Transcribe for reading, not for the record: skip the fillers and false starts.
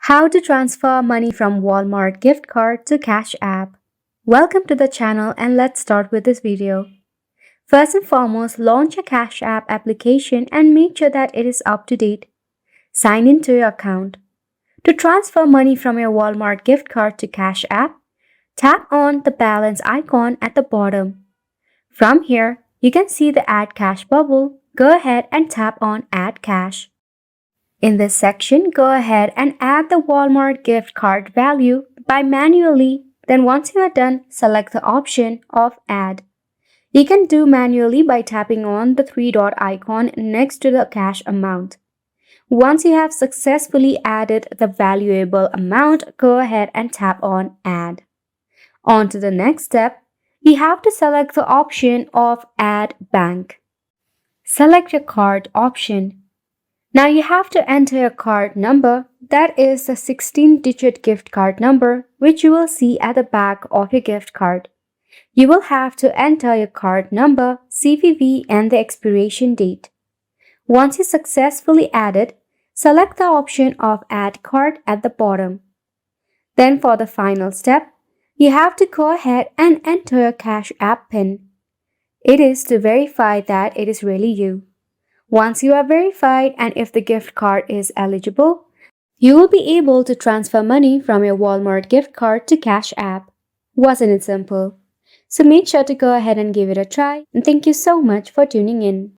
How to transfer money from Walmart gift card to Cash App. Welcome to the channel and let's start with this video. First and foremost, launch a Cash App application and make sure that it is up to date. Sign into your account. To transfer money from your Walmart gift card to Cash App, tap on the balance icon at the bottom. From here, you can see the Add Cash bubble. Go ahead and tap on Add Cash. In this section, go ahead and add the Walmart gift card value by manually. Then once you are done, select the option of Add. You can do manually by tapping on the three-dot icon next to the cash amount. Once you have successfully added the valuable amount, go ahead and tap on Add. On to the next step, you have to select the option of Add Bank. Select your card option. Now you have to enter your card number, that is the 16-digit gift card number, which you will see at the back of your gift card. You will have to enter your card number, CVV and the expiration date. Once you successfully add it, select the option of Add Card at the bottom. Then for the final step, you have to go ahead and enter your Cash App PIN. It is to verify that it is really you. Once you are verified and if the gift card is eligible, you will be able to transfer money from your Walmart gift card to Cash App. Wasn't it simple? So make sure to go ahead and give it a try, and thank you so much for tuning in.